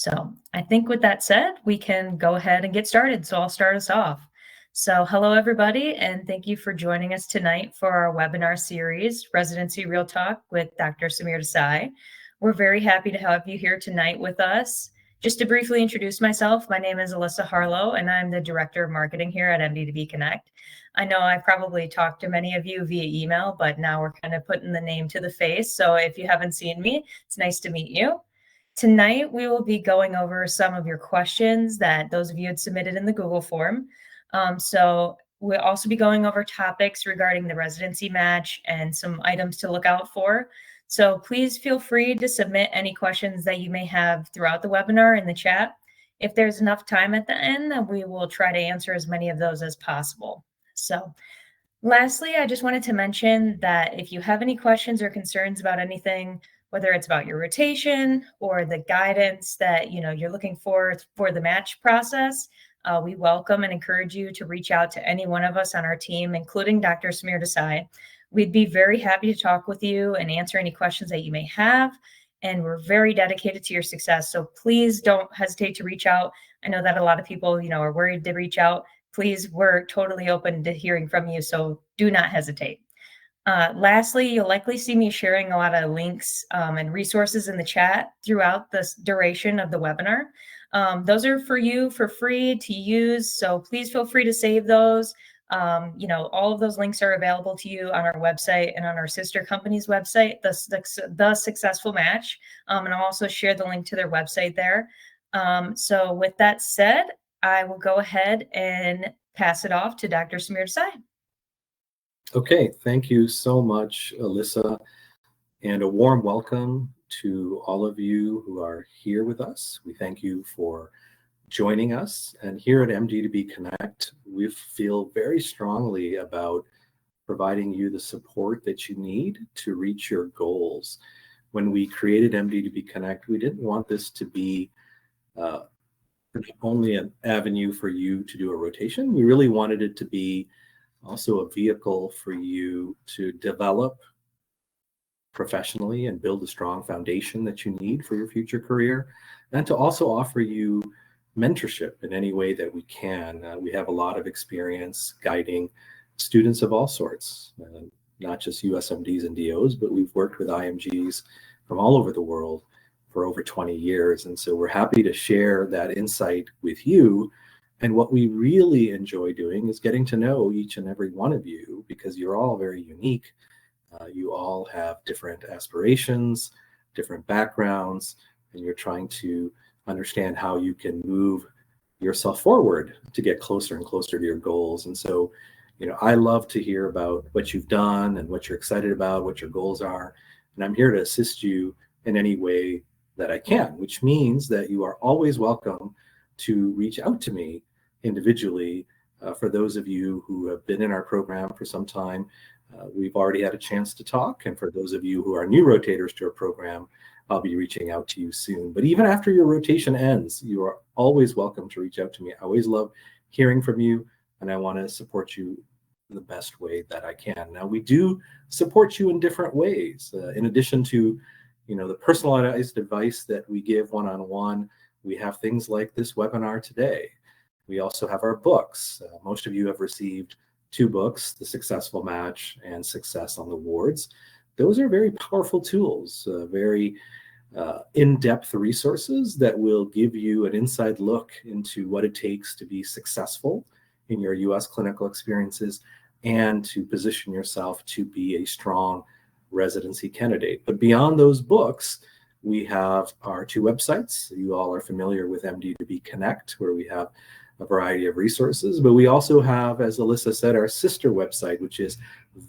So I think with that said, we can go ahead and get started. So I'll start us off. So hello, everybody, and thank you for joining us tonight for our webinar series, Residency Real Talk with Dr. Samir Desai. We're very happy to have you here tonight with us. Just to briefly introduce myself, my name is Alyssa Harlow, and I'm the Director of Marketing here at MD2B Connect. I know I probably talked to many of you via email, but now we're kind of putting the name to the face. So if you haven't seen me, it's nice to meet you. Tonight, we will be going over some of your questions that those of you had submitted in the Google form. So we'll also be going over topics regarding the residency match and some items to look out for. So please feel free to submit any questions that you may have throughout the webinar in the chat. If there's enough time at the end, then we will try to answer as many of those as possible. So lastly, I just wanted to mention that if you have any questions or concerns about anything, whether it's about your rotation or the guidance that you're looking for the match process, we welcome and encourage you to reach out to any one of us on our team, including Dr. Samir Desai. We'd be very happy to talk with you and answer any questions that you may have. And we're very dedicated to your success. So please don't hesitate to reach out. I know that a lot of people, are worried to reach out. Please, we're totally open to hearing from you. So do not hesitate. Lastly, you'll likely see me sharing a lot of links and resources in the chat throughout the duration of the webinar. Those are for you for free to use, so please feel free to save those. All of those links are available to you on our website and on our sister company's website, the Successful Match, and I'll also share the link to their website there. So with that said, I will go ahead and pass it off to Dr. Samir Desai. Okay, thank you so much, Alyssa, and a warm welcome to all of you who are here with us. We thank you for joining us. And here at MD2B Connect, we feel very strongly about providing you the support that you need to reach your goals. When we created MD2B Connect, we didn't want this to be only an avenue for you to do a rotation. We really wanted it to be also a vehicle for you to develop professionally and build a strong foundation that you need for your future career, and to also offer you mentorship in any way that we can. We have a lot of experience guiding students of all sorts, not just USMDs and DOs, but we've worked with IMGs from all over the world for over 20 years. And so we're happy to share that insight with you. And what we really enjoy doing is getting to know each and every one of you, because you're all very unique. You all have different aspirations, different backgrounds, and you're trying to understand how you can move yourself forward to get closer and closer to your goals. And so, I love to hear about what you've done and what you're excited about, what your goals are. And I'm here to assist you in any way that I can, which means that you are always welcome to reach out to me individually. For those of you who have been in our program for some time, we've already had a chance to talk. And for those of you who are new rotators to our program, I'll be reaching out to you soon. But even after your rotation ends, you are always welcome to reach out to me. I always love hearing from you, and I want to support you the best way that I can. Now, we do support you in different ways. In addition to, the personalized advice that we give one-on-one, we have things like this webinar today. We also have our books. Most of you have received 2 books, The Successful Match and Success on the Wards. Those are very powerful tools, very in-depth resources that will give you an inside look into what it takes to be successful in your U.S. clinical experiences and to position yourself to be a strong residency candidate. But beyond those books, we have our 2 websites. You all are familiar with MD2B Connect, where we have a variety of resources, but we also have, as Alyssa said, our sister website, which is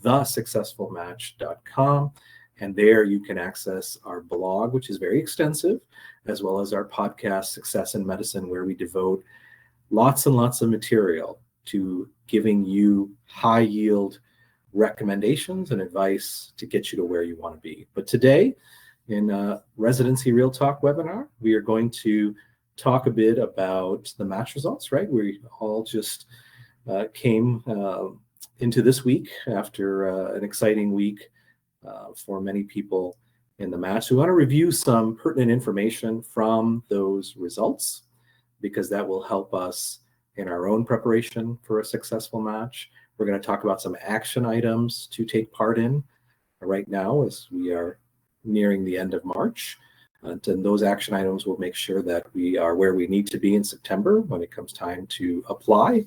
thesuccessfulmatch.com. And there you can access our blog, which is very extensive, as well as our podcast, Success in Medicine, where we devote lots and lots of material to giving you high yield recommendations and advice to get you to where you want to be. But today, in Residency Real Talk webinar, we are going to talk a bit about the match results, right? We all just came into this week after an exciting week for many people in the match. So we want to review some pertinent information from those results, because that will help us in our own preparation for a successful match. We're going to talk about some action items to take part in right now as we are nearing the end of March. And those action items will make sure that we are where we need to be in September when it comes time to apply.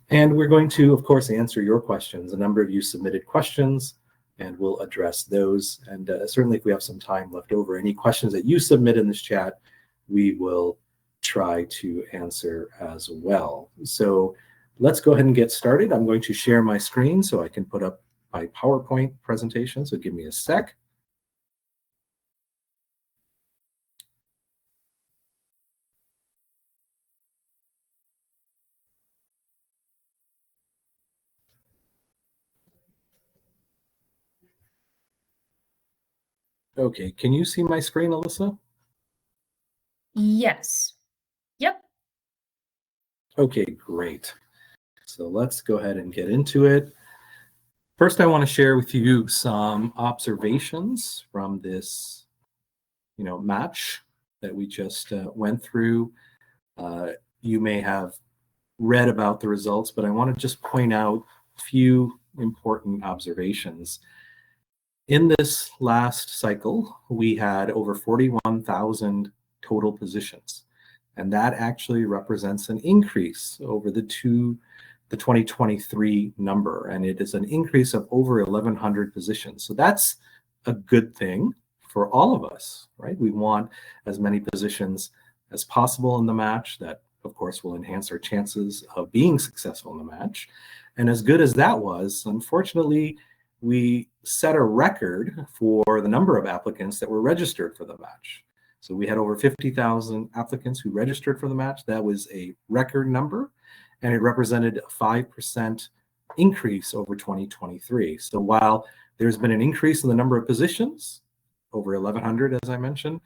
And we're going to, of course, answer your questions. A number of you submitted questions, and we'll address those. And certainly if we have some time left over, any questions that you submit in this chat, we will try to answer as well. So let's go ahead and get started. I'm going to share my screen so I can put up my PowerPoint presentation. So give me a sec. Okay, can you see my screen, Alyssa? Yes. Yep. Okay, great. So let's go ahead and get into it. First, I want to share with you some observations from this, match that we just went through. You may have read about the results, but I want to just point out a few important observations. In this last cycle, we had over 41,000 total positions, and that actually represents an increase over the 2023 number, and it is an increase of over 1,100 positions. So that's a good thing for all of us, right? We want as many positions as possible in the match. That, of course, will enhance our chances of being successful in the match. And as good as that was, unfortunately, we set a record for the number of applicants that were registered for the match. So we had over 50,000 applicants who registered for the match. That was a record number, and it represented a 5% increase over 2023. So while there's been an increase in the number of positions, over 1,100, as I mentioned,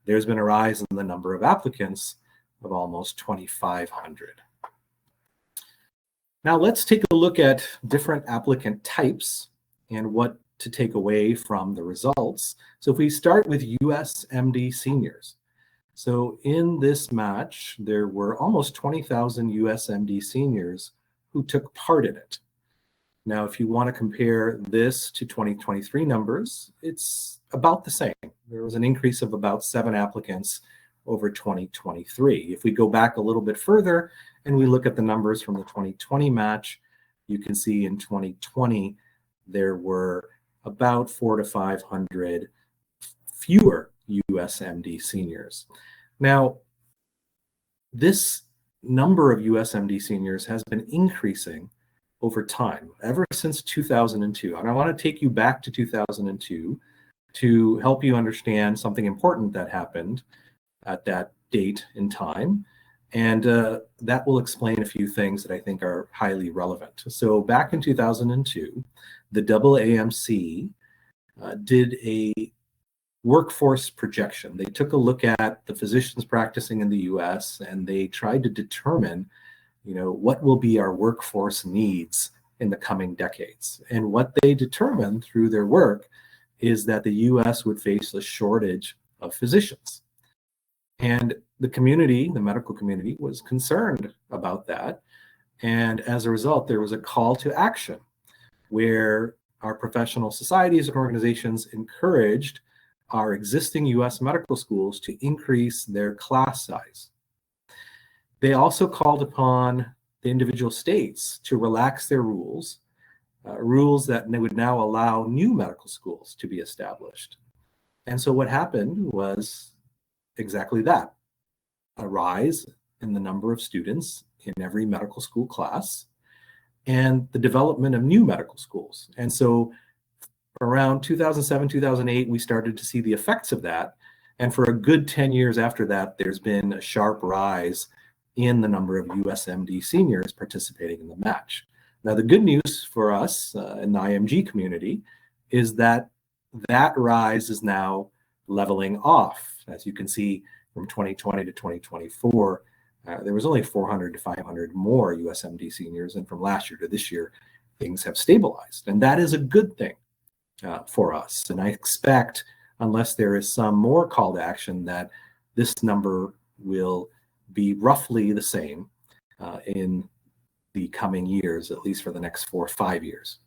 there's been a rise in the number of applicants of almost 2,500. Now let's take a look at different applicant types and what to take away from the results. So if we start with USMD seniors. So in this match, there were almost 20,000 USMD seniors who took part in it. Now, if you want to compare this to 2023 numbers, it's about the same. There was an increase of about 7 applicants over 2023. If we go back a little bit further and we look at the numbers from the 2020 match, you can see in 2020, there were about 400 to 500 fewer USMD seniors. Now, this number of USMD seniors has been increasing over time, ever since 2002. And I want to take you back to 2002 to help you understand something important that happened at that date in time. And that will explain a few things that I think are highly relevant. So back in 2002, the AAMC did a workforce projection. They took a look at the physicians practicing in the US, and they tried to determine, what will be our workforce needs in the coming decades. And what they determined through their work is that the US would face a shortage of physicians. And the community, the medical community, was concerned about that. And as a result, there was a call to action where our professional societies and organizations encouraged our existing US medical schools to increase their class size. They also called upon the individual states to relax their rules, rules that would now allow new medical schools to be established. And so what happened was exactly that, a rise in the number of students in every medical school class and the development of new medical schools. And so around 2007, 2008, we started to see the effects of that. And for a good 10 years after that, there's been a sharp rise in the number of USMD seniors participating in the match. Now, the good news for us in the IMG community is that that rise is now leveling off. As you can see, from 2020 to 2024, there was only 400 to 500 more USMD seniors, and from last year to this year, things have stabilized. And that is a good thing for us. And I expect unless there is some more call to action that this number will be roughly the same in the coming years, at least for the next 4 or 5 years.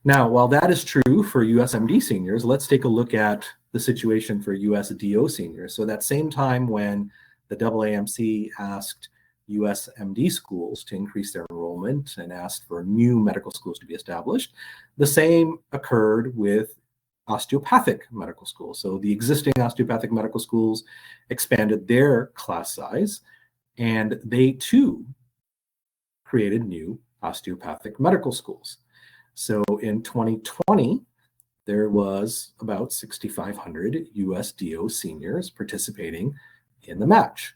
Now, while that is true for USMD seniors, let's take a look at the situation for USDO seniors. So that same time when the AAMC asked USMD schools to increase their enrollment and asked for new medical schools to be established, the same occurred with osteopathic medical schools. So the existing osteopathic medical schools expanded their class size, and they too created new osteopathic medical schools. So in 2020, there was about 6,500 USDO seniors participating in the match.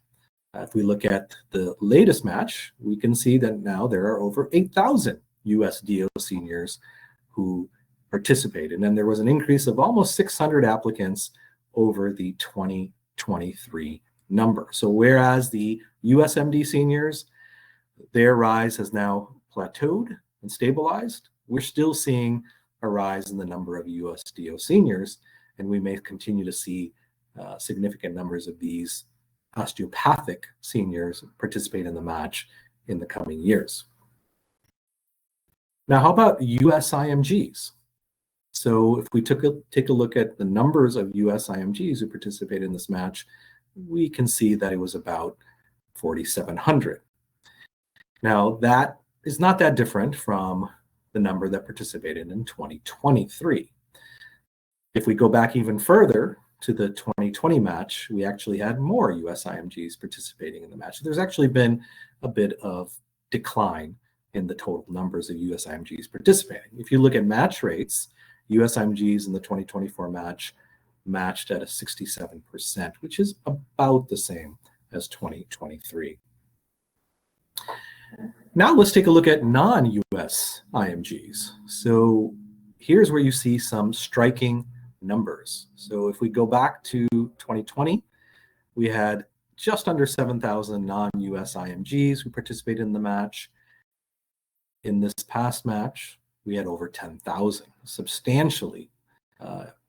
If we look at the latest match, we can see that now there are over 8,000 USDO seniors who participated, and there was an increase of almost 600 applicants over the 2023 number. So whereas the USMD seniors, their rise has now plateaued and stabilized, we're still seeing a rise in the number of USDO seniors, and we may continue to see significant numbers of these osteopathic seniors participate in the match in the coming years. Now, how about USIMGs? So if we take a look at the numbers of USIMGs who participated in this match, we can see that it was about 4,700. Now, that is not that different from the number that participated in 2023. If we go back even further to the 2020 match, we actually had more USIMGs participating in the match. There's actually been a bit of decline in the total numbers of USIMGs participating. If you look at match rates, USIMGs in the 2024 match matched at a 67%, which is about the same as 2023. Now let's take a look at non-US IMGs. So here's where you see some striking numbers. So if we go back to 2020, we had just under 7,000 non-US IMGs who participated in the match. In this past match, we had over 10,000, substantially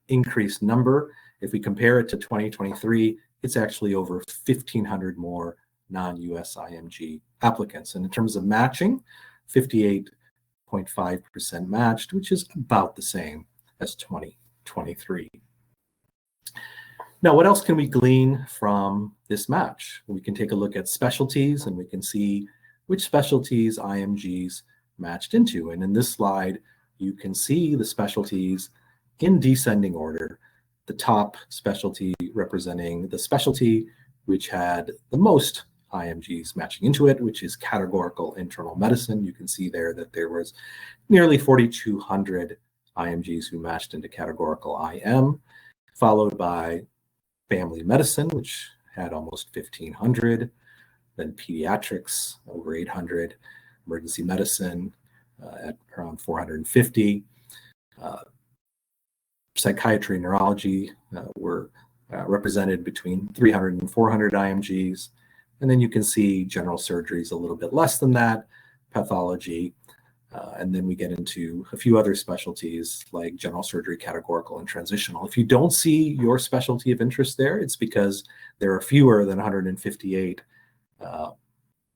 increased number. If we compare it to 2023, it's actually over 1,500 more non-US IMG applicants. And in terms of matching, 58.5% matched, which is about the same as 2023. Now, what else can we glean from this match? We can take a look at specialties, and we can see which specialties IMGs matched into. And in this slide, you can see the specialties in descending order. The top specialty representing the specialty which had the most IMGs matching into it, which is categorical internal medicine. You can see there that there was nearly 4,200 IMGs who matched into categorical IM, followed by family medicine, which had almost 1,500, then pediatrics, over 800, emergency medicine at around 450, psychiatry and neurology were represented between 300 and 400 IMGs. And then you can see general surgeries a little bit less than that, pathology, and then we get into a few other specialties like general surgery, categorical, and transitional. If you don't see your specialty of interest there, it's because there are fewer than 158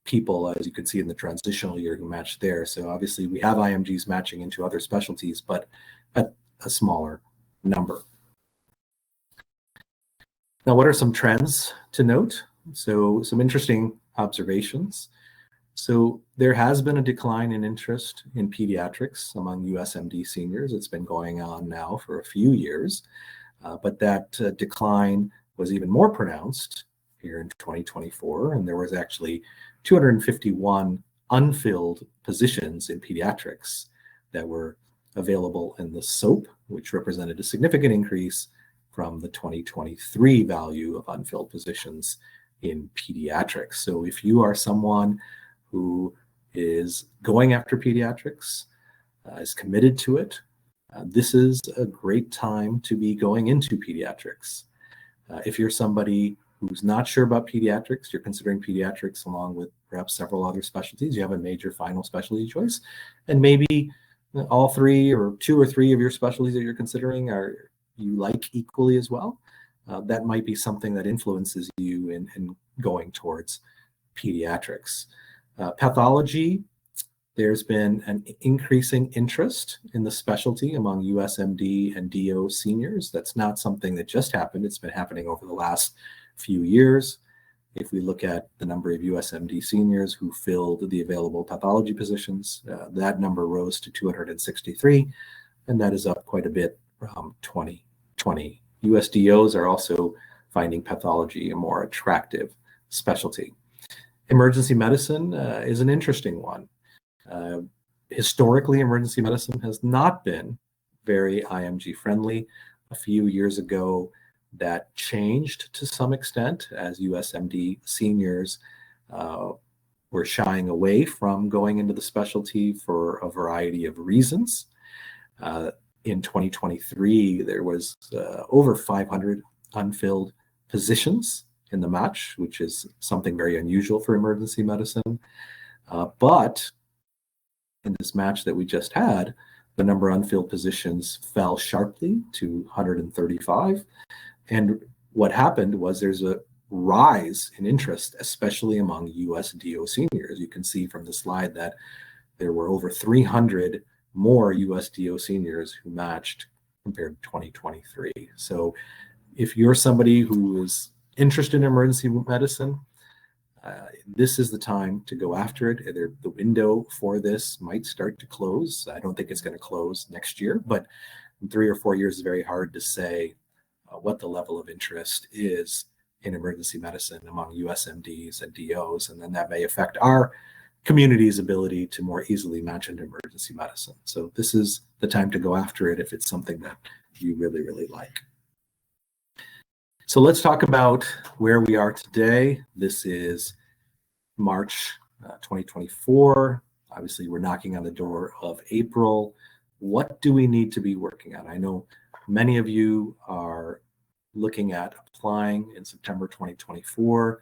people, as you can see in the transitional year, who match there. So obviously we have IMGs matching into other specialties, but at a smaller number. Now, what are some trends to note? So some interesting observations. So there has been a decline in interest in pediatrics among USMD seniors. It's been going on now for a few years, but that decline was even more pronounced here in 2024, and there was actually 251 unfilled positions in pediatrics that were available in the SOAP, which represented a significant increase from the 2023 value of unfilled positions in pediatrics. So if you are someone who is going after pediatrics, is committed to it, this is a great time to be going into pediatrics. If you're somebody who's not sure about pediatrics, you're considering pediatrics along with perhaps several other specialties, you have a major final specialty choice, and maybe all three or two or three of your specialties that you're considering are you like equally as well, that might be something that influences you in going towards pediatrics. Pathology, there's been an increasing interest in the specialty among USMD and DO seniors. That's not something that just happened. It's been happening over the last few years. If we look at the number of USMD seniors who filled the available pathology positions, that number rose to 263, and that is up quite a bit from 2020. USDOs are also finding pathology a more attractive specialty. Emergency medicine is an interesting one. Historically, emergency medicine has not been very IMG friendly. A few years ago, that changed to some extent as USMD seniors were shying away from going into the specialty for a variety of reasons. In 2023, there was over 500 unfilled positions in the match, which is something very unusual for emergency medicine. But in this match that we just had, the number of unfilled positions fell sharply to 135. And what happened was there's a rise in interest, especially among USDO seniors. You can see from the slide that there were over 300 more USDO seniors who matched compared to 2023. So if you're somebody who is interested in emergency medicine, this is the time to go after it. The window for this might start to close. I don't think it's going to close next year, but in 3 or 4 years, it's very hard to say what the level of interest is in emergency medicine among USMDs and DOs, and then that may affect our community's ability to more easily match into emergency medicine. So this is the time to go after it if it's something that you really, really like. So let's talk about where we are today. This is March 2024. Obviously, we're knocking on the door of April. What do we need to be working on? I know many of you are looking at applying in September 2024.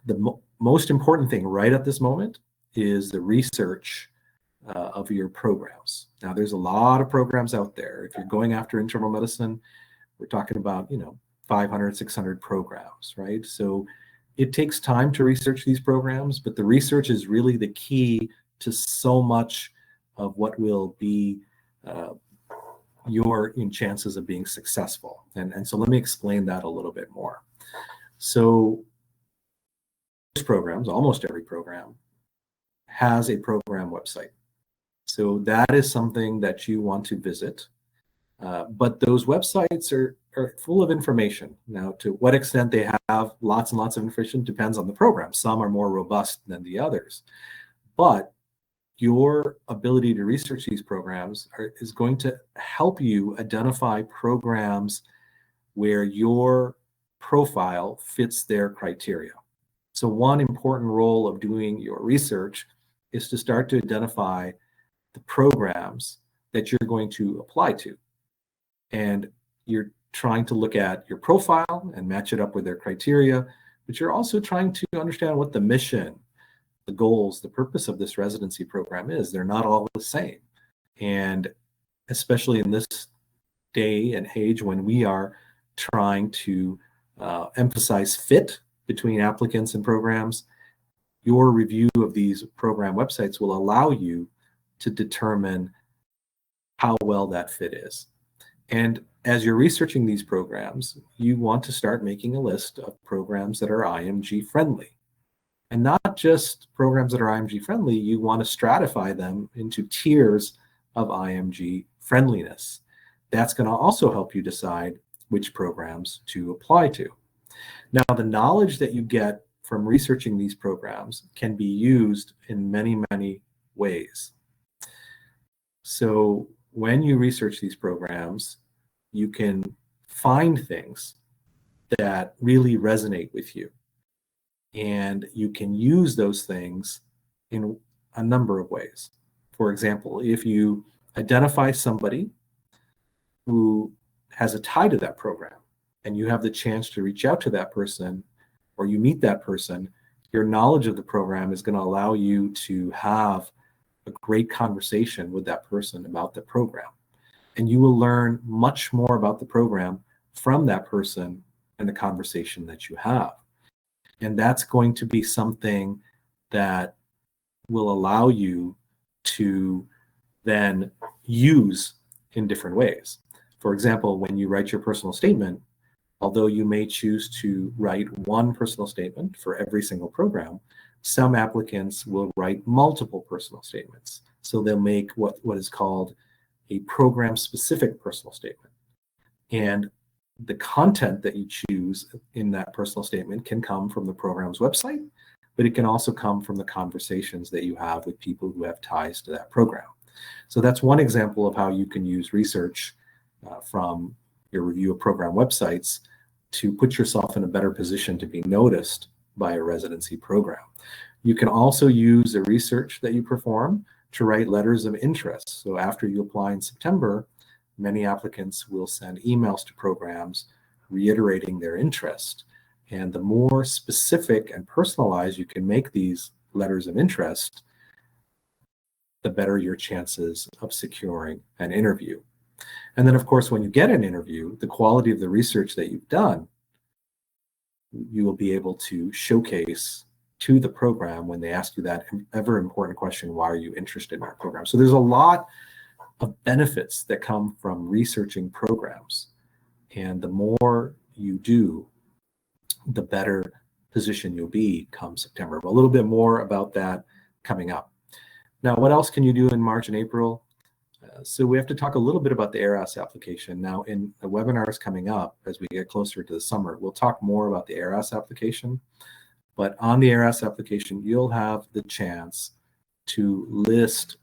The most important thing right at this moment is the research of your programs. Now, there's a lot of programs out there. If you're going after internal medicine, we're talking about, 500, 600 programs, right? So it takes time to research these programs, but the research is really the key to so much of what will be your chances of being successful. And so let me explain that a little bit more. So most programs, almost every program, has a program website. So that is something that you want to visit. But those websites are full of information. Now, to what extent they have lots and lots of information depends on the program. Some are more robust than the others. But your ability to research these programs is going to help you identify programs where your profile fits their criteria. So one important role of doing your research is to start to identify the programs that you're going to apply to. And you're trying to look at your profile and match it up with their criteria, but you're also trying to understand what the mission, the goals, the purpose of this residency program is. They're not all the same. And especially in this day and age when we are trying to emphasize fit between applicants and programs, your review of these program websites will allow you to determine how well that fit is. And as you're researching these programs, you want to start making a list of programs that are IMG friendly. And not just programs that are IMG friendly, you want to stratify them into tiers of IMG friendliness. That's going to also help you decide which programs to apply to. Now, the knowledge that you get from researching these programs can be used in many, many ways. So when you research these programs, you can find things that really resonate with you. And you can use those things in a number of ways. For example, if you identify somebody who has a tie to that program and you have the chance to reach out to that person or you meet that person, your knowledge of the program is going to allow you to have a great conversation with that person about the program. And you will learn much more about the program from that person and the conversation that you have. And that's going to be something that will allow you to then use in different ways. For example, when you write your personal statement, although you may choose to write one personal statement for every single program, some applicants will write multiple personal statements. So they'll make what is called a program-specific personal statement. And the content that you choose in that personal statement can come from the program's website, but it can also come from the conversations that you have with people who have ties to that program. So that's one example of how you can use research from your review of program websites to put yourself in a better position to be noticed by a residency program. You can also use the research that you perform to write letters of interest. So after you apply in September, many applicants will send emails to programs reiterating their interest. And the more specific and personalized you can make these letters of interest, the better your chances of securing an interview. And then, of course, when you get an interview, the quality of the research that you've done, you will be able to showcase to the program when they ask you that ever important question, why are you interested in our program? So there's a lot of benefits that come from researching programs. And the more you do, the better position you'll be come September. But a little bit more about that coming up. Now, what else can you do in March and April? So we have to talk a little bit about the ARAS application. Now, in the webinars coming up, as we get closer to the summer, we'll talk more about the ARAS application. But on the ARAS application, you'll have the chance to list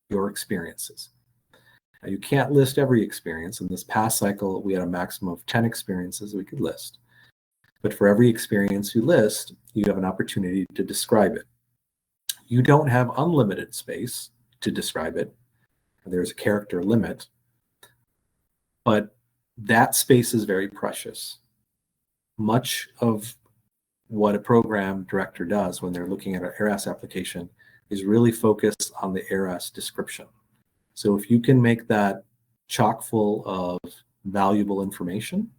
your experiences. Now, you can't list every experience. In this past cycle, we had a maximum of 10 experiences we could list. But for every experience you list, you have an opportunity to describe it. You don't have unlimited space to describe it. There's a character limit, but that space is very precious. Much of what a program director does when they're looking at an ARAS application is really focus on the ARAS description. So if you can make that chock full of valuable information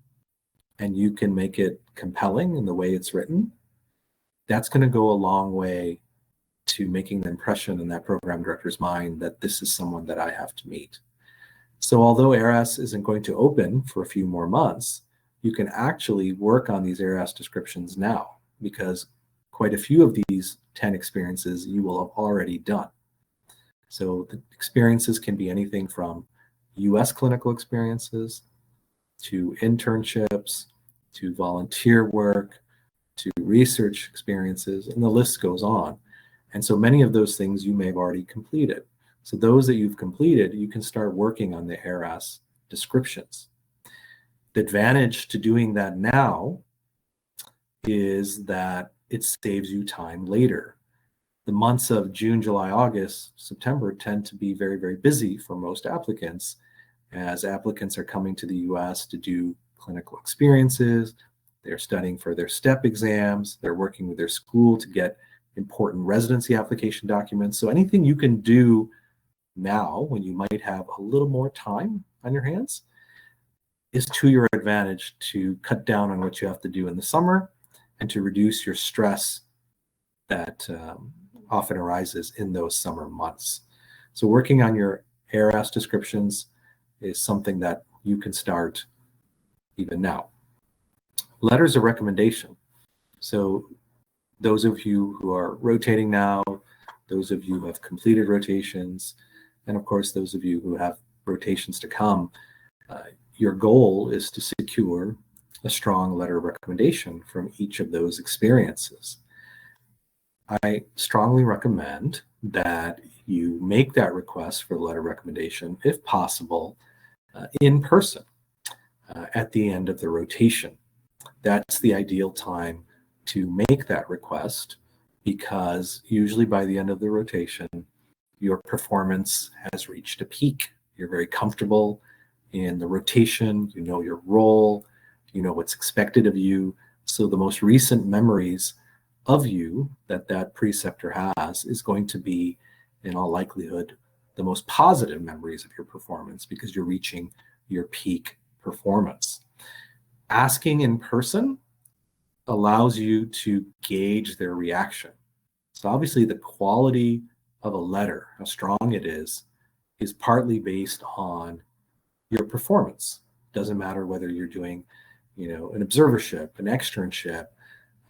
and you can make it compelling in the way it's written, that's going to go a long way to making the impression in that program director's mind that this is someone that I have to meet. So although ARAS isn't going to open for a few more months, you can actually work on these ARAS descriptions now, because quite a few of these 10 experiences you will have already done. So the experiences can be anything from US clinical experiences to internships, to volunteer work, to research experiences, and the list goes on. And so many of those things you may have already completed. So those that you've completed, you can start working on the ARAS descriptions. The advantage to doing that now is that it saves you time later. The months of June, July, August, September tend to be very, very busy for most applicants, as applicants are coming to the US to do clinical experiences, they're studying for their STEP exams, they're working with their school to get important residency application documents. So anything you can do now when you might have a little more time on your hands is to your advantage to cut down on what you have to do in the summer and to reduce your stress that often arises in those summer months. So working on your ARAS descriptions is something that you can start even now. Letters of recommendation. So those of you who are rotating now, those of you who have completed rotations, and of course, those of you who have rotations to come, your goal is to secure a strong letter of recommendation from each of those experiences. I strongly recommend that you make that request for a letter of recommendation, if possible, in person at the end of the rotation. That's the ideal time to make that request, because usually by the end of the rotation, your performance has reached a peak. You're very comfortable in the rotation, you know your role, you know what's expected of you. So the most recent memories of you that that preceptor has is going to be, in all likelihood, the most positive memories of your performance because you're reaching your peak performance. Asking in person allows you to gauge their reaction. So obviously the quality of a letter, how strong it is partly based on your performance. Doesn't matter whether you're doing, an observership, an externship,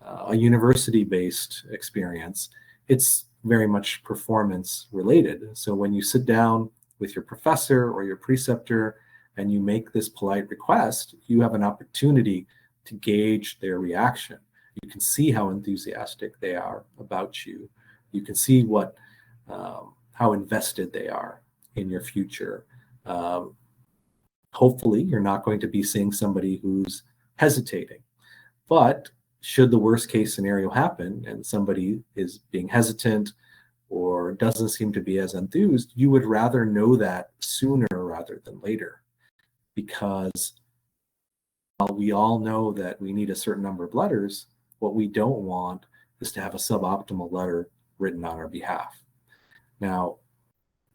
a university-based experience. It's very much performance related. So when you sit down with your professor or your preceptor and you make this polite request, you have an opportunity to gauge their reaction. You can see how enthusiastic they are about you. You can see how invested they are in your future. Hopefully, you're not going to be seeing somebody who's hesitating. But should the worst case scenario happen and somebody is being hesitant or doesn't seem to be as enthused, you would rather know that sooner rather than later. Because while we all know that we need a certain number of letters, what we don't want is to have a suboptimal letter written on our behalf. Now,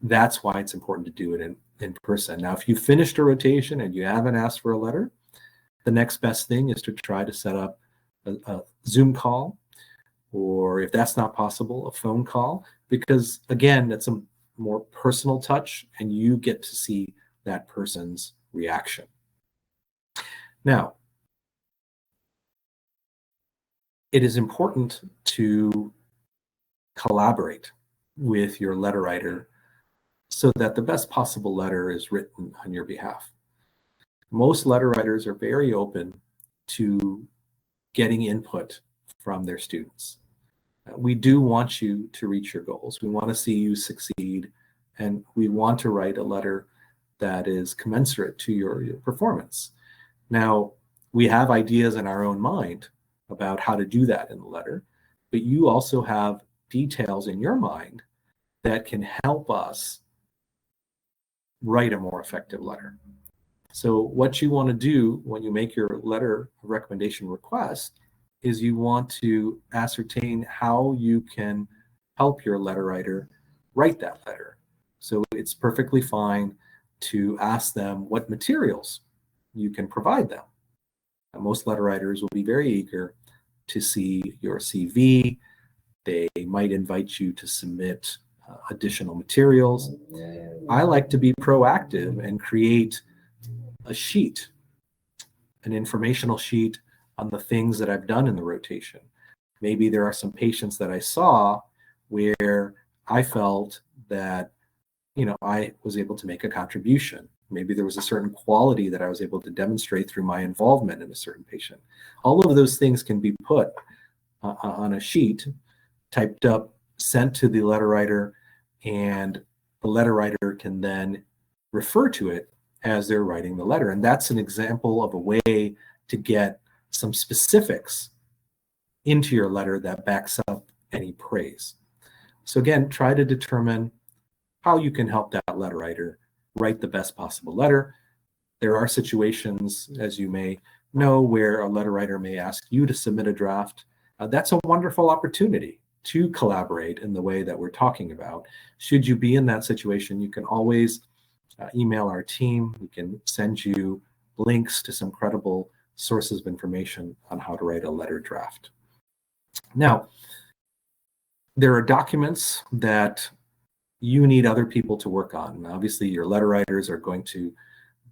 that's why it's important to do it in person. Now, if you finished a rotation and you haven't asked for a letter, the next best thing is to try to set up a Zoom call, or if that's not possible, a phone call, because again, that's a more personal touch and you get to see that person's reaction. Now, it is important to collaborate with your letter writer so that the best possible letter is written on your behalf. Most letter writers are very open to getting input from their students. We do want you to reach your goals. We want to see you succeed, and we want to write a letter that is commensurate to your performance. Now, we have ideas in our own mind about how to do that in the letter, but you also have details in your mind that can help us write a more effective letter. So what you want to do when you make your letter recommendation request is you want to ascertain how you can help your letter writer write that letter. So it's perfectly fine to ask them what materials you can provide them. Most letter writers will be very eager to see your CV. They might invite you to submit additional materials. I like to be proactive and create a sheet, an informational sheet on the things that I've done in the rotation. Maybe there are some patients that I saw where I felt that, I was able to make a contribution. Maybe there was a certain quality that I was able to demonstrate through my involvement in a certain patient. All of those things can be put on a sheet, typed up, sent to the letter writer, and the letter writer can then refer to it as they're writing the letter. And that's an example of a way to get some specifics into your letter that backs up any praise. So again, try to determine how you can help that letter writer write the best possible letter. There are situations, as you may know, where a letter writer may ask you to submit a draft. That's a wonderful opportunity to collaborate in the way that we're talking about. Should you be in that situation, you can always email our team. We can send you links to some credible sources of information on how to write a letter draft. Now, there are documents that you need other people to work on. Obviously, your letter writers are going to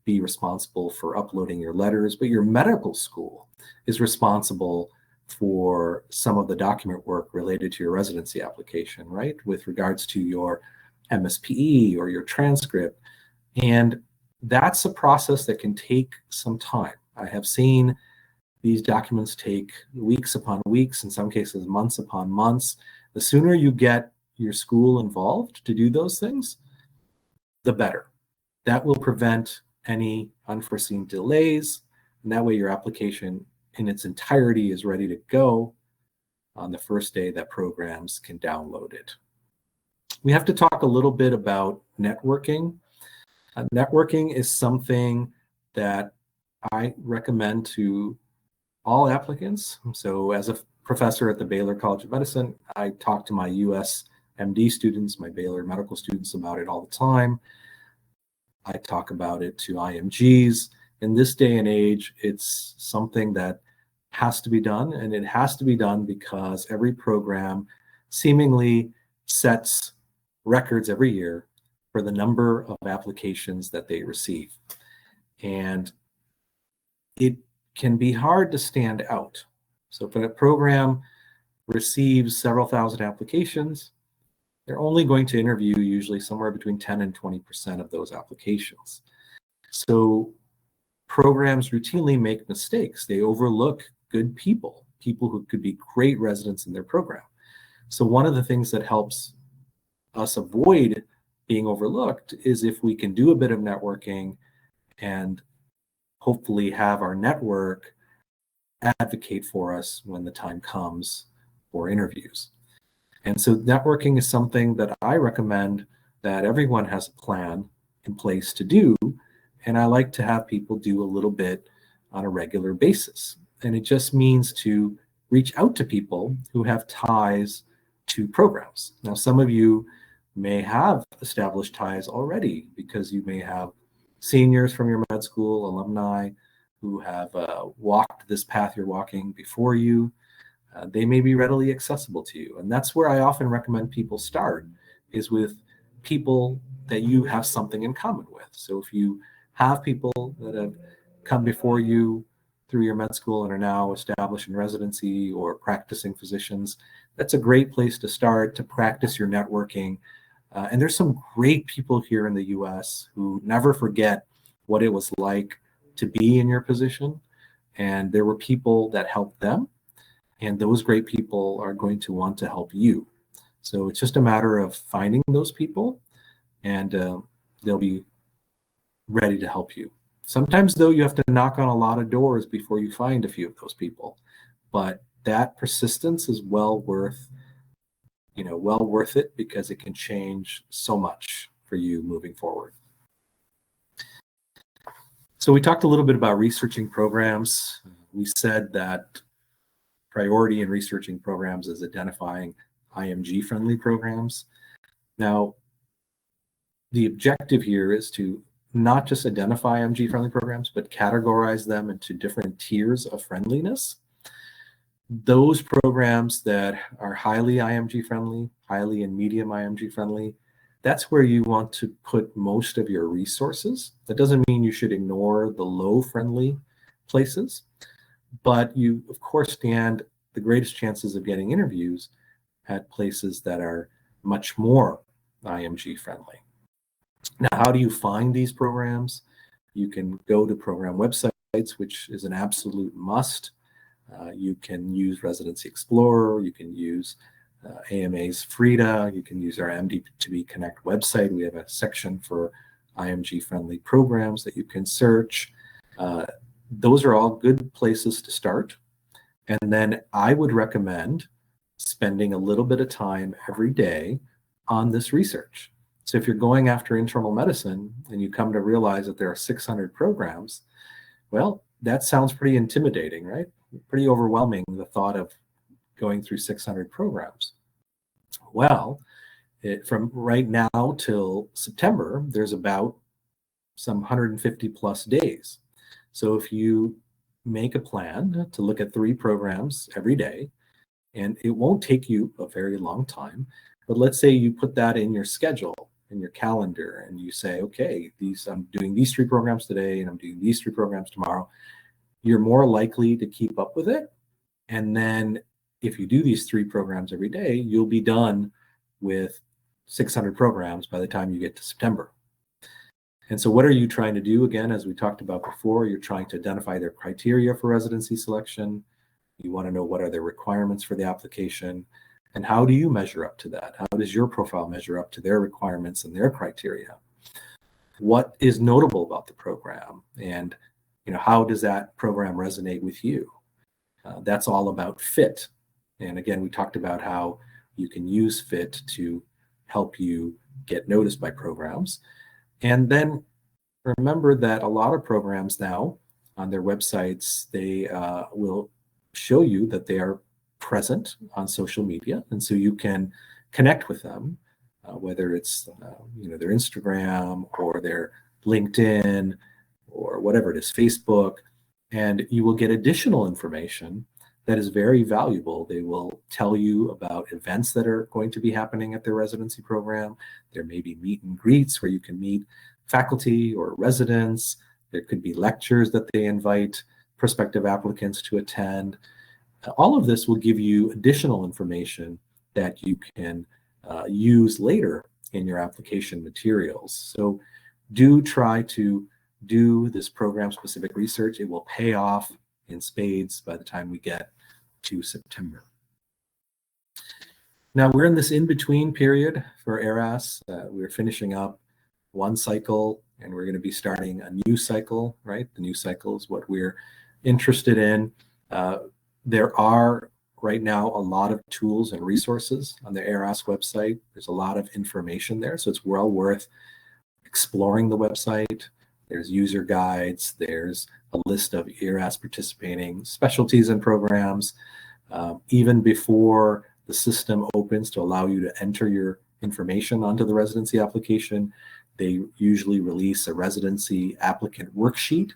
be responsible for uploading your letters, but your medical school is responsible for some of the document work related to your residency application, right? With regards to your MSPE or your transcript. And that's a process that can take some time. I have seen these documents take weeks upon weeks, in some cases months upon months. The sooner you get your school involved to do those things, the better. That will prevent any unforeseen delays, and that way your application in its entirety is ready to go on the first day that programs can download it. We have to talk a little bit about networking. Networking is something that I recommend to all applicants. So as a professor at the Baylor College of Medicine, I talk to my US MD students, my Baylor medical students about it all the time. I talk about it to IMGs. In this day and age, it's something that has to be done, and it has to be done because every program seemingly sets records every year for the number of applications that they receive. And it can be hard to stand out. So if a program receives several thousand applications, they're only going to interview usually somewhere between 10 and 20% of those applications. So programs routinely make mistakes. They overlook good people, people who could be great residents in their program. So one of the things that helps us avoid being overlooked is if we can do a bit of networking and hopefully have our network advocate for us when the time comes for interviews. And so networking is something that I recommend that everyone has a plan in place to do. And I like to have people do a little bit on a regular basis. And it just means to reach out to people who have ties to programs. Now, some of you may have established ties already because you may have seniors from your med school, alumni who have walked this path you're walking before you. They may be readily accessible to you. And that's where I often recommend people start, is with people that you have something in common with. So if you have people that have come before you through your med school and are now established in residency or practicing physicians, that's a great place to start to practice your networking. And there's some great people here in the US who never forget what it was like to be in your position. And there were people that helped them. And those great people are going to want to help you. So it's just a matter of finding those people, and they'll be ready to help you. Sometimes, though, you have to knock on a lot of doors before you find a few of those people. But that persistence is well worth it, because it can change so much for you moving forward. So we talked a little bit about researching programs. We said that priority in researching programs is identifying IMG-friendly programs. Now, the objective here is to not just identify IMG-friendly programs, but categorize them into different tiers of friendliness. Those programs that are highly IMG-friendly, highly and medium IMG-friendly, that's where you want to put most of your resources. That doesn't mean you should ignore the low-friendly places, but you, of course, stand the greatest chances of getting interviews at places that are much more IMG friendly. Now, how do you find these programs? You can go to program websites, which is an absolute must. You can use Residency Explorer. You can use AMA's Frida. You can use our MD2B Connect website. We have a section for IMG-friendly programs that you can search. Those are all good places to start. And then I would recommend spending a little bit of time every day on this research. So if you're going after internal medicine and you come to realize that there are 600 programs, well, that sounds pretty intimidating, right? Pretty overwhelming, the thought of going through 600 programs. Well, from right now till September, there's about some 150 plus days. So if you make a plan to look at 3 programs every day, and it won't take you a very long time, but let's say you put that in your schedule, in your calendar, and you say, okay, I'm doing these 3 programs today, and I'm doing these 3 programs tomorrow. You're more likely to keep up with it. And then if you do these 3 programs every day, you'll be done with 600 programs by the time you get to September. And so what are you trying to do? Again, as we talked about before, you're trying to identify their criteria for residency selection. You want to know what are their requirements for the application, and how do you measure up to that? How does your profile measure up to their requirements and their criteria? What is notable about the program, and how does that program resonate with you? That's all about fit. And again, we talked about how you can use fit to help you get noticed by programs. And then remember that a lot of programs now on their websites, they will show you that they are present on social media. And so you can connect with them, whether it's their Instagram or their LinkedIn or whatever it is, Facebook, and you will get additional information that is very valuable. They will tell you about events that are going to be happening at their residency program. There may be meet and greets where you can meet faculty or residents. There could be lectures that they invite prospective applicants to attend. All of this will give you additional information that you can use later in your application materials. So do try to do this program-specific research. It will pay off in spades by the time we get to September. Now we're in this in-between period for ERAS. We're finishing up one cycle and we're going to be starting a new cycle, right? The new cycle is what we're interested in. There are right now a lot of tools and resources on the ERAS website. There's a lot of information there, so it's well worth exploring the website. There's user guides, there's a list of ERAS participating specialties and programs. Even before the system opens to allow you to enter your information onto the residency application, they usually release a residency applicant worksheet.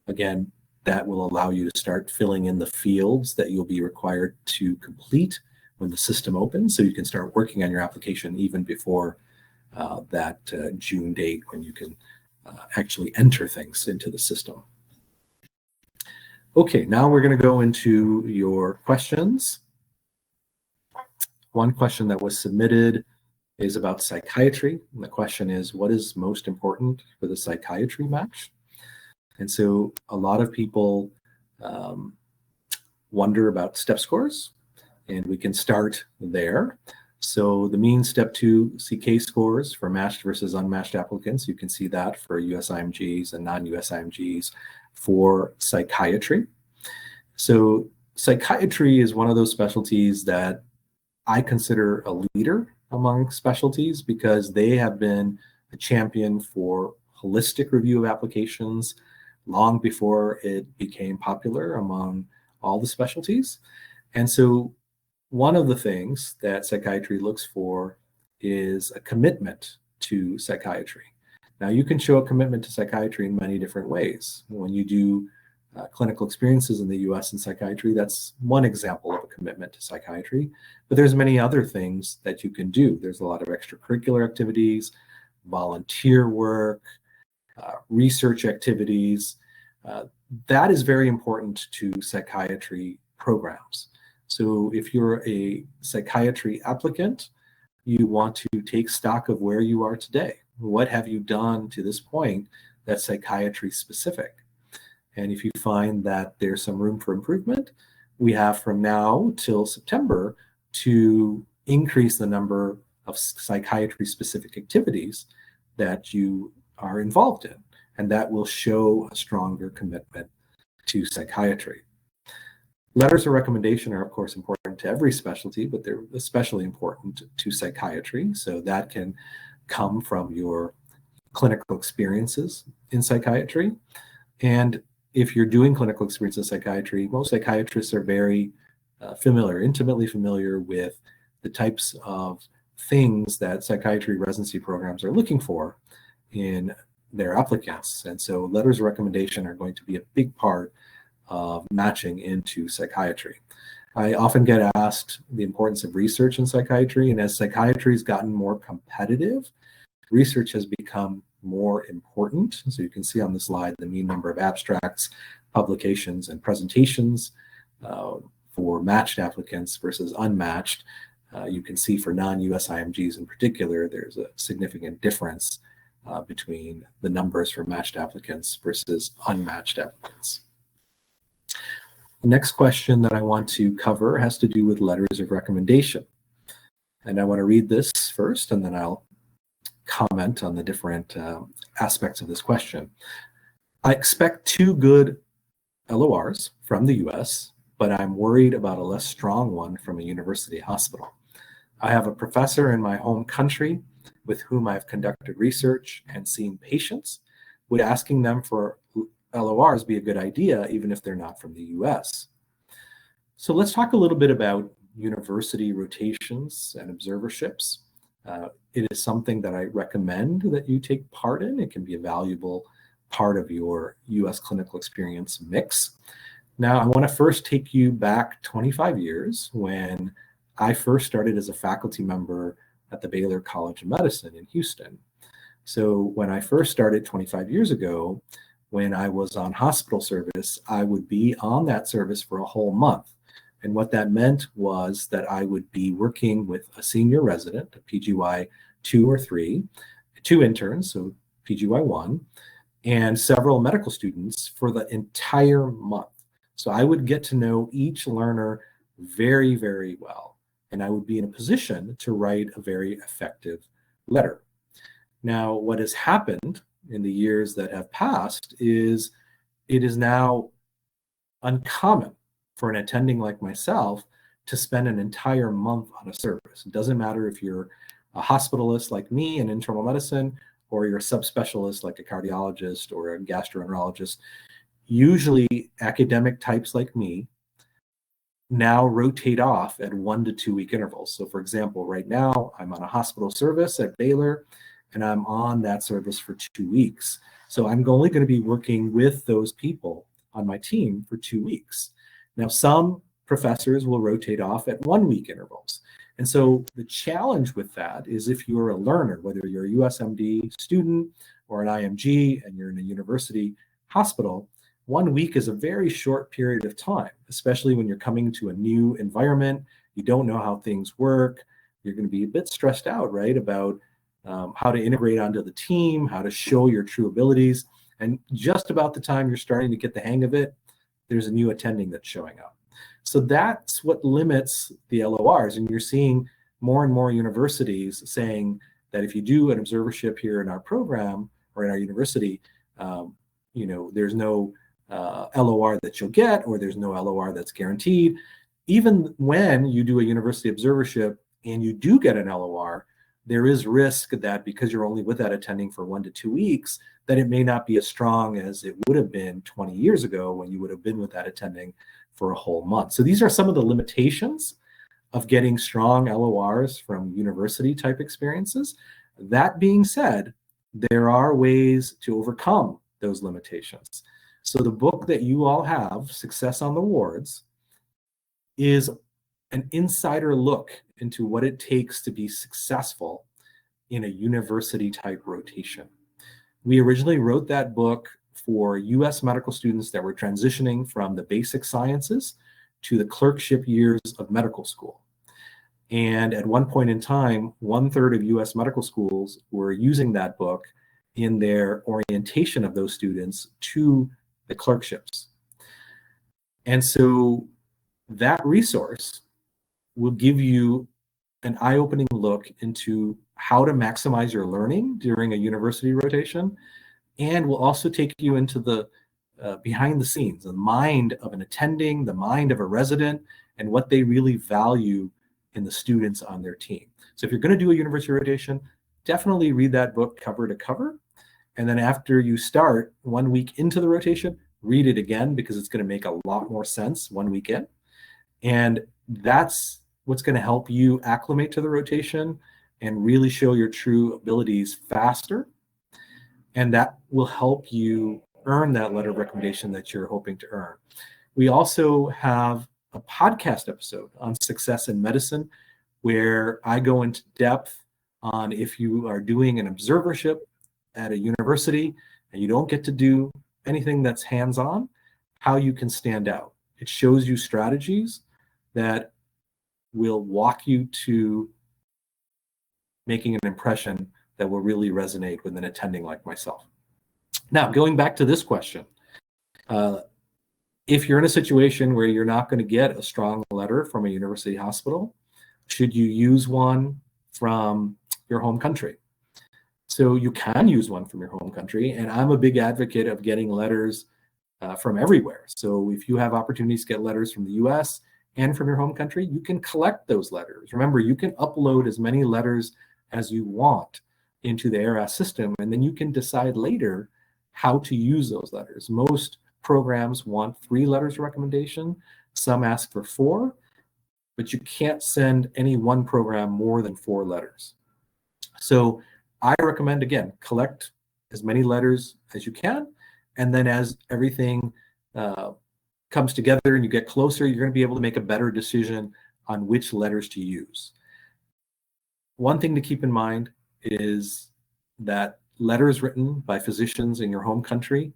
Again, that will allow you to start filling in the fields that you'll be required to complete when the system opens, so you can start working on your application even before that June date when you can actually enter things into the system. Okay, now we're going to go into your questions. One question that was submitted is about psychiatry. And the question is, what is most important for the psychiatry match? And so a lot of people wonder about step scores, and we can start there. So the mean step 2 CK scores for matched versus unmatched applicants, you can see that for USIMGs and non-USIMGs for psychiatry. So psychiatry is one of those specialties that I consider a leader among specialties because they have been a champion for holistic review of applications long before it became popular among all the specialties. And so one of the things that psychiatry looks for is a commitment to psychiatry. Now, you can show a commitment to psychiatry in many different ways. When you do clinical experiences in the US in psychiatry, that's one example of a commitment to psychiatry, but there's many other things that you can do. There's a lot of extracurricular activities, volunteer work, research activities. That is very important to psychiatry programs. So if you're a psychiatry applicant, you want to take stock of where you are today. What have you done to this point that's psychiatry specific? And if you find that there's some room for improvement, we have from now till September to increase the number of psychiatry specific activities that you are involved in. And that will show a stronger commitment to psychiatry. Letters of recommendation are, of course, important to every specialty, but they're especially important to psychiatry. So that can come from your clinical experiences in psychiatry. And if you're doing clinical experience in psychiatry, most psychiatrists are very intimately familiar with the types of things that psychiatry residency programs are looking for in their applicants. And so letters of recommendation are going to be a big part of matching into psychiatry. I often get asked the importance of research in psychiatry, and as psychiatry has gotten more competitive, research has become more important. So you can see on the slide the mean number of abstracts, publications, and presentations for matched applicants versus unmatched. You can see for non-USIMGs in particular, there's a significant difference between the numbers for matched applicants versus unmatched applicants. The next question that I want to cover has to do with letters of recommendation. And I want to read this first, and then I'll comment on the different aspects of this question. I expect 2 good LORs from the US, but I'm worried about a less strong one from a university hospital. I have a professor in my home country with whom I've conducted research and seen patients. Would asking them for LORs be a good idea, even if they're not from the US? So let's talk a little bit about university rotations and observerships. It is something that I recommend that you take part in. It can be a valuable part of your U.S. clinical experience mix. Now, I want to first take you back 25 years when I first started as a faculty member at the Baylor College of Medicine in Houston. So when I first started 25 years ago, when I was on hospital service, I would be on that service for a whole month. And what that meant was that I would be working with a senior resident, a PGY 2 or 3, 2 interns, so PGY 1, and several medical students for the entire month. So I would get to know each learner very, very well. And I would be in a position to write a very effective letter. Now, what has happened in the years that have passed is it is now uncommon for an attending like myself to spend an entire month on a service. It doesn't matter if you're a hospitalist like me in internal medicine, or you're a subspecialist like a cardiologist or a gastroenterologist. Usually academic types like me now rotate off at 1 to 2 week intervals. So for example, right now I'm on a hospital service at Baylor and I'm on that service for 2 weeks. So I'm only going to be working with those people on my team for 2 weeks. Now, some professors will rotate off at 1 week intervals. And so the challenge with that is if you're a learner, whether you're a USMD student or an IMG and you're in a university hospital, 1 week is a very short period of time, especially when you're coming to a new environment. You don't know how things work. You're going to be a bit stressed out, right, about how to integrate onto the team, how to show your true abilities. And just about the time you're starting to get the hang of it, there's a new attending that's showing up. So that's what limits the LORs. And you're seeing more and more universities saying that if you do an observership here in our program or in our university, there's no LOR that you'll get, or there's no LOR that's guaranteed. Even when you do a university observership and you do get an LOR, there is risk that because you're only with that attending for 1 to 2 weeks, that it may not be as strong as it would have been 20 years ago when you would have been with that attending for a whole month. So these are some of the limitations of getting strong LORs from university type experiences. That being said, there are ways to overcome those limitations. So the book that you all have, Success on the Wards, is an insider look into what it takes to be successful in a university type rotation. We originally wrote that book for US medical students that were transitioning from the basic sciences to the clerkship years of medical school. And at one point in time, 1/3 of US medical schools were using that book in their orientation of those students to the clerkships. And so that resource will give you an eye-opening look into how to maximize your learning during a university rotation, and will also take you into the behind the scenes, the mind of an attending, the mind of a resident, and what they really value in the students on their team. So if you're going to do a university rotation, definitely read that book cover to cover. And then after you start 1 week into the rotation, read it again, because it's going to make a lot more sense 1 week in. And that's what's going to help you acclimate to the rotation and really show your true abilities faster. And that will help you earn that letter of recommendation that you're hoping to earn. We also have a podcast episode on success in medicine, where I go into depth on if you are doing an observership at a university and you don't get to do anything that's hands-on, how you can stand out. It shows you strategies that will walk you to making an impression that will really resonate with an attending like myself. Now, going back to this question, if you're in a situation where you're not going to get a strong letter from a university hospital, should you use one from your home country? So you can use one from your home country, and I'm a big advocate of getting letters from everywhere. So if you have opportunities to get letters from the US and from your home country, you can collect those letters. Remember, you can upload as many letters as you want into the ARAS system, and then you can decide later how to use those letters. Most programs want 3 letters of recommendation. Some ask for 4. but you can't send any one program more than 4 letters. So I recommend, again, collect as many letters as you can, and then as everything comes together and you get closer, you're going to be able to make a better decision on which letters to use. One thing to keep in mind is that letters written by physicians in your home country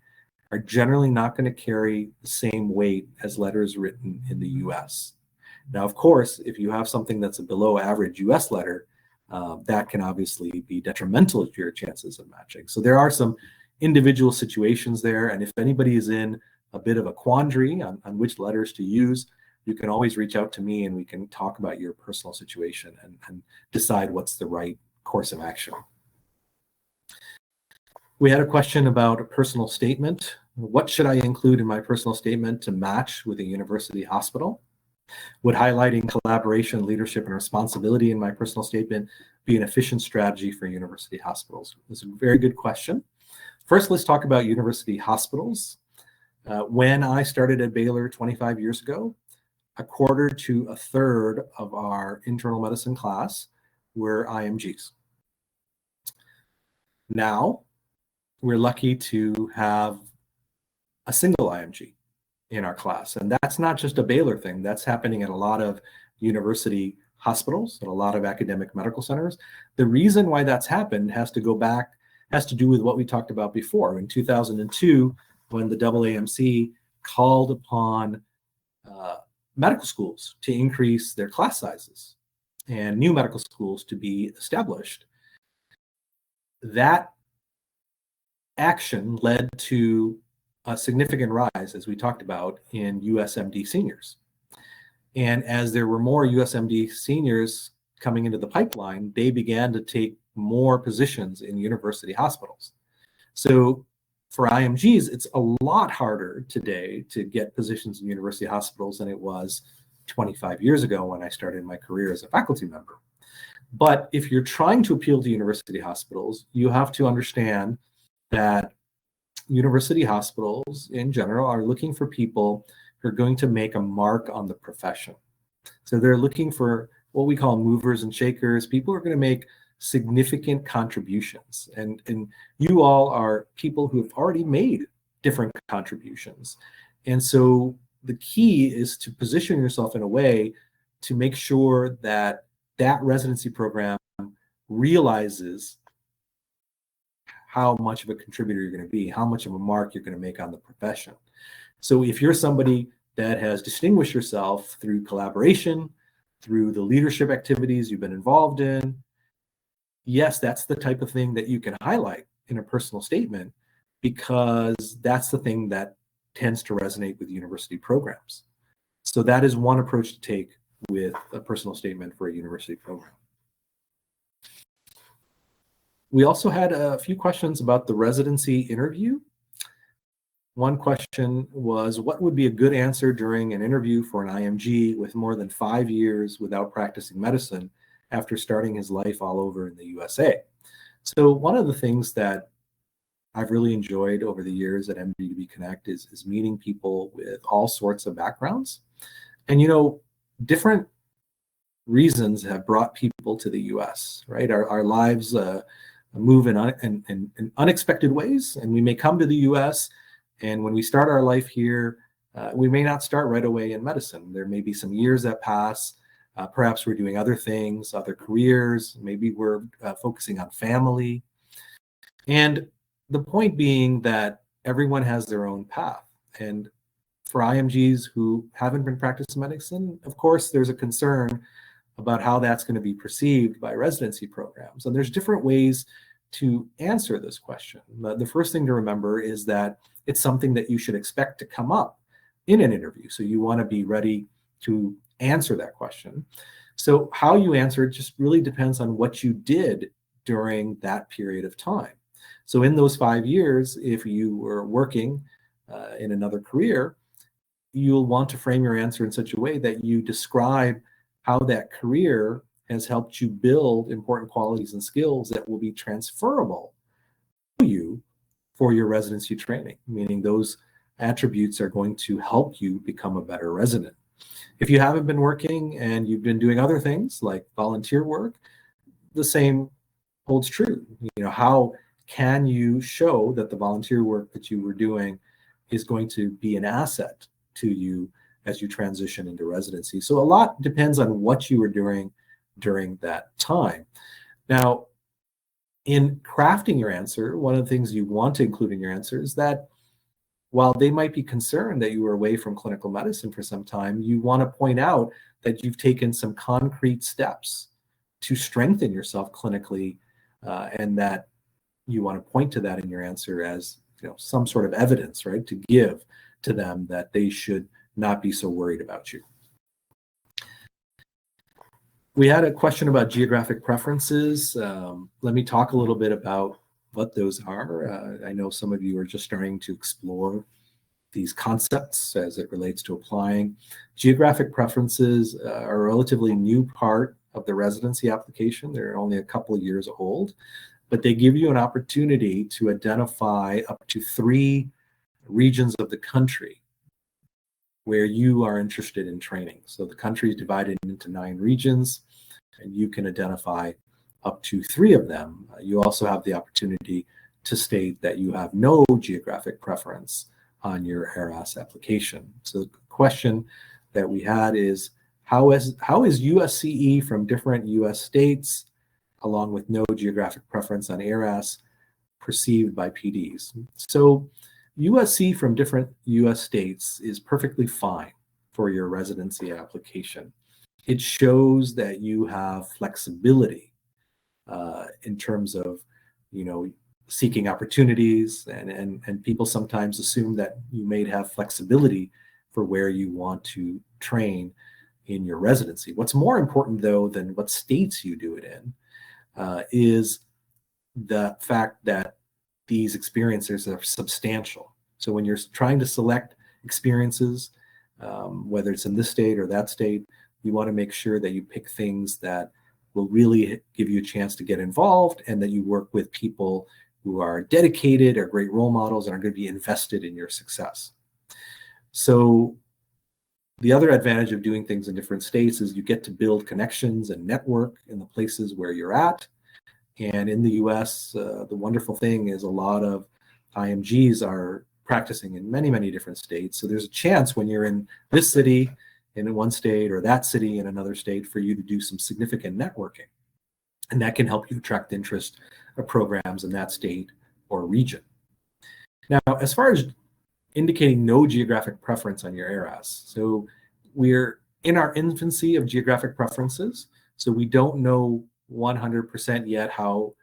are generally not going to carry the same weight as letters written in the US. Now, of course, if you have something that's a below average US letter, that can obviously be detrimental to your chances of matching. So there are some individual situations there, and if anybody is in a bit of a quandary on which letters to use, you can always reach out to me and we can talk about your personal situation and decide what's the right course of action. We had a question about a personal statement. What should I include in my personal statement to match with a university hospital? Would highlighting collaboration, leadership, and responsibility in my personal statement be an efficient strategy for university hospitals? That's a very good question. First, let's talk about university hospitals. When I started at Baylor 25 years ago, a quarter to a third of our internal medicine class were IMGs. Now, we're lucky to have a single IMG in our class. And that's not just a Baylor thing. That's happening at a lot of university hospitals and a lot of academic medical centers. The reason why that's happened has to do with what we talked about before. In 2002, when the AAMC called upon medical schools to increase their class sizes and new medical schools to be established, that action led to a significant rise, as we talked about, in USMD seniors. And as there were more USMD seniors coming into the pipeline, they began to take more positions in university hospitals. So for IMGs, it's a lot harder today to get positions in university hospitals than it was 25 years ago when I started my career as a faculty member. But if you're trying to appeal to university hospitals, you have to understand that university hospitals in general are looking for people who are going to make a mark on the profession. So they're looking for what we call movers and shakers, people who are going to make significant contributions. And you all are people who have already made different contributions. And so the key is to position yourself in a way to make sure that that residency program realizes how much of a contributor you're going to be, how much of a mark you're going to make on the profession. So if you're somebody that has distinguished yourself through collaboration, through the leadership activities you've been involved in, yes, that's the type of thing that you can highlight in a personal statement, because that's the thing that tends to resonate with university programs. So that is one approach to take with a personal statement for a university program. We also had a few questions about the residency interview. One question was, what would be a good answer during an interview for an IMG with more than 5 years without practicing medicine after starting his life all over in the USA? So one of the things that I've really enjoyed over the years at MD2B Connect is meeting people with all sorts of backgrounds. And, you know, different reasons have brought people to the US, right? Our lives move in unexpected ways, and we may come to the US, and when we start our life here, we may not start right away in medicine. There may be some years that pass. Perhaps we're doing other things, other careers. Maybe we're focusing on family. And the point being that everyone has their own path. And for IMGs who haven't been practicing medicine, of course, there's a concern about how that's going to be perceived by residency programs. And there's different ways to answer this question. The first thing to remember is that it's something that you should expect to come up in an interview. So you want to be ready to answer that question. So how you answer it just really depends on what you did during that period of time. So in those 5 years, if you were working in another career, you'll want to frame your answer in such a way that you describe how that career has helped you build important qualities and skills that will be transferable to you for your residency training, meaning those attributes are going to help you become a better resident. If you haven't been working and you've been doing other things like volunteer work, the same holds true. How can you show that the volunteer work that you were doing is going to be an asset to you as you transition into residency? So a lot depends on what you were doing during that time. Now, in crafting your answer, one of the things you want to include in your answer is that while they might be concerned that you were away from clinical medicine for some time, you want to point out that you've taken some concrete steps to strengthen yourself clinically, and that you want to point to that in your answer as some sort of evidence, right, to give to them that they should not be so worried about you. We had a question about geographic preferences. Let me talk a little bit about what those are. I know some of you are just starting to explore these concepts as it relates to applying. Geographic preferences are a relatively new part of the residency application. They're only a couple of years old, but they give you an opportunity to identify up to 3 regions of the country where you are interested in training. So the country is divided into 9 regions, and you can identify up to 3 of them. You also have the opportunity to state that you have no geographic preference on your ERAS application. So the question that we had is, how is USCE from different US states, along with no geographic preference on ERAS, perceived by PDs? So USC from different US states is perfectly fine for your residency application. It shows that you have flexibility in terms of, seeking opportunities, and people sometimes assume that you may have flexibility for where you want to train in your residency. What's more important, though, than what states you do it in is the fact that these experiences are substantial. So when you're trying to select experiences, whether it's in this state or that state, you want to make sure that you pick things that will really give you a chance to get involved, and that you work with people who are dedicated, are great role models, and are going to be invested in your success. So the other advantage of doing things in different states is you get to build connections and network in the places where you're at. And in the US, the wonderful thing is a lot of IMGs are practicing in many, many different states. So there's a chance when you're in this city in one state or that city in another state for you to do some significant networking. And that can help you attract interest of programs in that state or region. Now, as far as indicating no geographic preference on your ERAS, so we're in our infancy of geographic preferences, so we don't know 100% yet how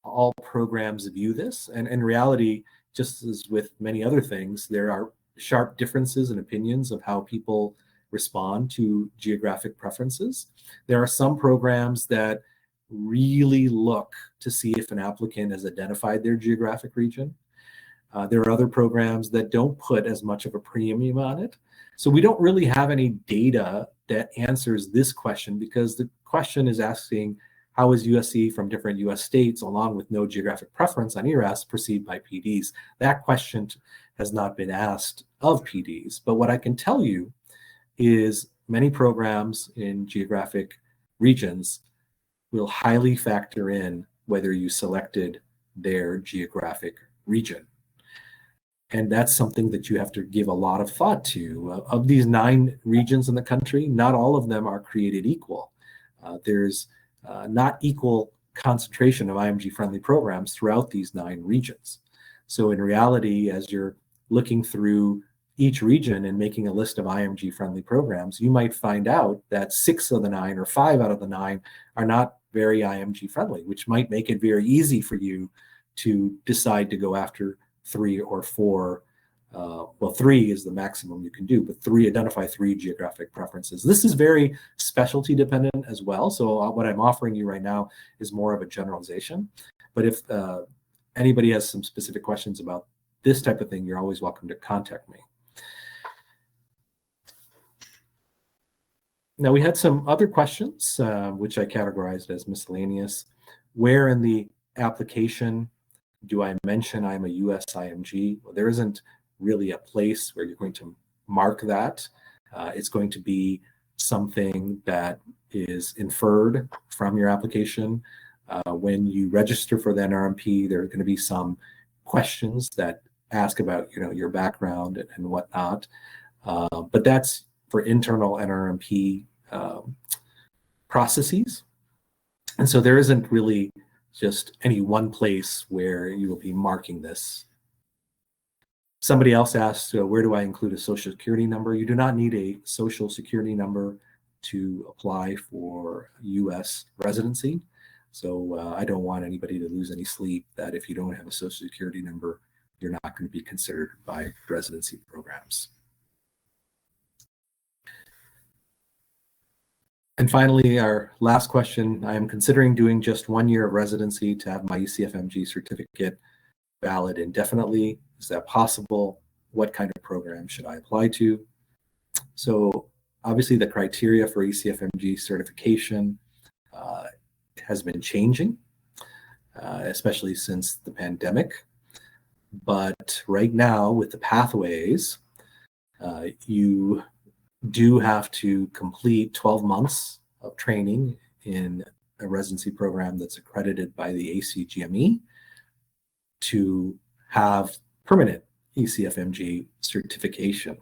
all programs view this. And in reality, just as with many other things, there are sharp differences in opinions of how people respond to geographic preferences. There are some programs that really look to see if an applicant has identified their geographic region. There are other programs that don't put as much of a premium on it. So we don't really have any data that answers this question, because the question is asking, how is USC from different US states, along with no geographic preference on ERAS, perceived by PDs? That question has not been asked of PDs. But what I can tell you is many programs in geographic regions will highly factor in whether you selected their geographic region. And that's something that you have to give a lot of thought to. Of these 9 regions in the country, not all of them are created equal. There's not equal concentration of IMG-friendly programs throughout these 9 regions. So in reality, as you're looking through each region and making a list of IMG-friendly programs, you might find out that 6 of the 9 or 5 out of the 9 are not very IMG-friendly, which might make it very easy for you to decide to go after 3 or 4. Well, 3 is the maximum you can do, but identify 3 geographic preferences. This is very specialty dependent as well. So what I'm offering you right now is more of a generalization. But if anybody has some specific questions about this type of thing, you're always welcome to contact me. Now, we had some other questions, which I categorized as miscellaneous. Where in the application do I mention I'm a US IMG? Well, there isn't really a place where you're going to mark that. It's going to be something that is inferred from your application. When you register for the NRMP, there are going to be some questions that ask about your background and whatnot. But that's for internal NRMP processes. And so there isn't really just any one place where you will be marking this. Somebody else asked, where do I include a social security number? You do not need a social security number to apply for U.S. residency. So I don't want anybody to lose any sleep that if you don't have a social security number, you're not going to be considered by residency programs. And finally, our last question, I am considering doing just 1 year of residency to have my ECFMG certificate valid indefinitely. Is that possible? What kind of program should I apply to? So obviously the criteria for ECFMG certification has been changing, especially since the pandemic. But right now with the pathways, you do have to complete 12 months of training in a residency program that's accredited by the ACGME to have permanent ECFMG certification.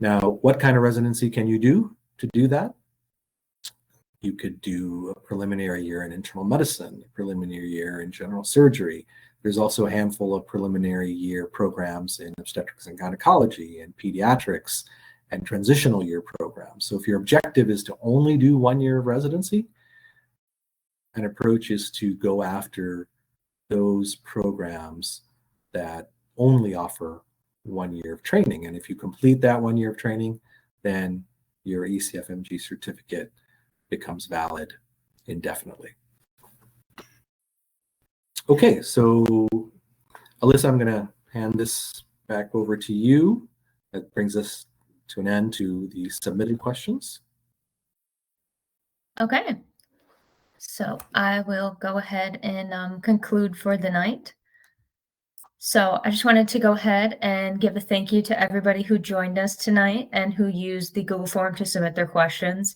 Now, what kind of residency can you do to do that? You could do a preliminary year in internal medicine, a preliminary year in general surgery. There's also a handful of preliminary year programs in obstetrics and gynecology and pediatrics and transitional year programs. So if your objective is to only do 1 year of residency, an approach is to go after those programs that only offer 1 year of training. And if you complete that 1 year of training, then your ECFMG certificate becomes valid indefinitely. Okay, so Alyssa, I'm going to hand this back over to you. That brings us to an end to the submitted questions. Okay, so I will go ahead and conclude for the night. So I just wanted to go ahead and give a thank you to everybody who joined us tonight and who used the Google form to submit their questions.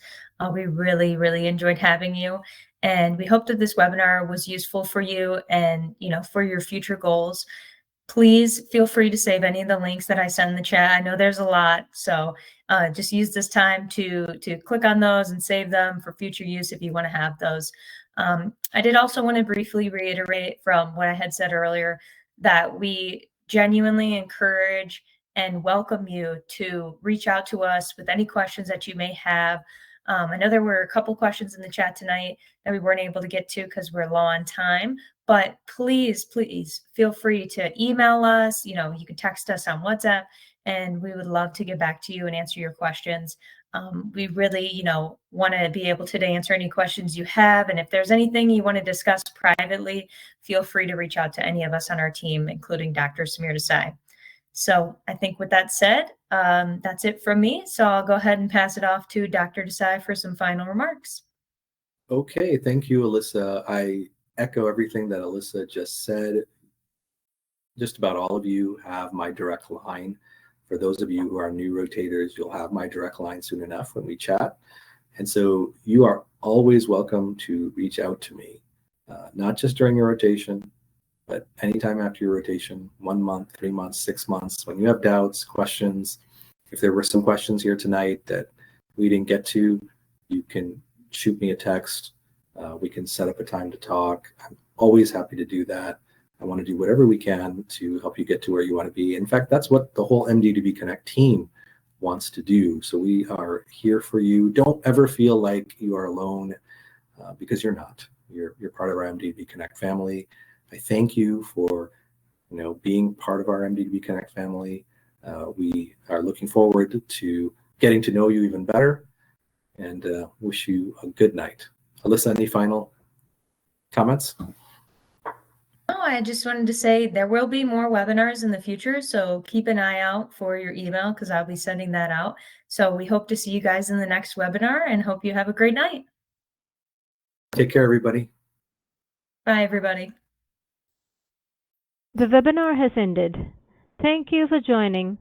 We really, really enjoyed having you. And we hope that this webinar was useful for you and, for your future goals. Please feel free to save any of the links that I send in the chat. I know there's a lot, so just use this time to click on those and save them for future use if you want to have those. I did also want to briefly reiterate from what I had said earlier that we genuinely encourage and welcome you to reach out to us with any questions that you may have. I know there were a couple questions in the chat tonight that we weren't able to get to because we're low on time, but please, please feel free to email us. You can text us on WhatsApp, and we would love to get back to you and answer your questions. We really, want to be able to answer any questions you have. And if there's anything you want to discuss privately, feel free to reach out to any of us on our team, including Dr. Samir Desai. So I think with that said, that's it from me. So I'll go ahead and pass it off to Dr. Desai for some final remarks. Okay, thank you, Alyssa. I echo everything that Alyssa just said. Just about all of you have my direct line. For those of you who are new rotators, you'll have my direct line soon enough when we chat. And so you are always welcome to reach out to me, not just during your rotation, but anytime after your rotation, 1 month, 3 months, 6 months, when you have doubts, questions. If there were some questions here tonight that we didn't get to, you can shoot me a text. We can set up a time to talk. I'm always happy to do that. I want to do whatever we can to help you get to where you want to be. In fact, that's what the whole MD2B Connect team wants to do. So we are here for you. Don't ever feel like you are alone because you're not. You're part of our MD2B Connect family. I thank you for being part of our MD2B Connect family. We are looking forward to getting to know you even better and wish you a good night. Alyssa, any final comments? No, I just wanted to say there will be more webinars in the future, so keep an eye out for your email because I'll be sending that out. So we hope to see you guys in the next webinar and hope you have a great night. Take care, everybody. Bye, everybody. The webinar has ended. Thank you for joining.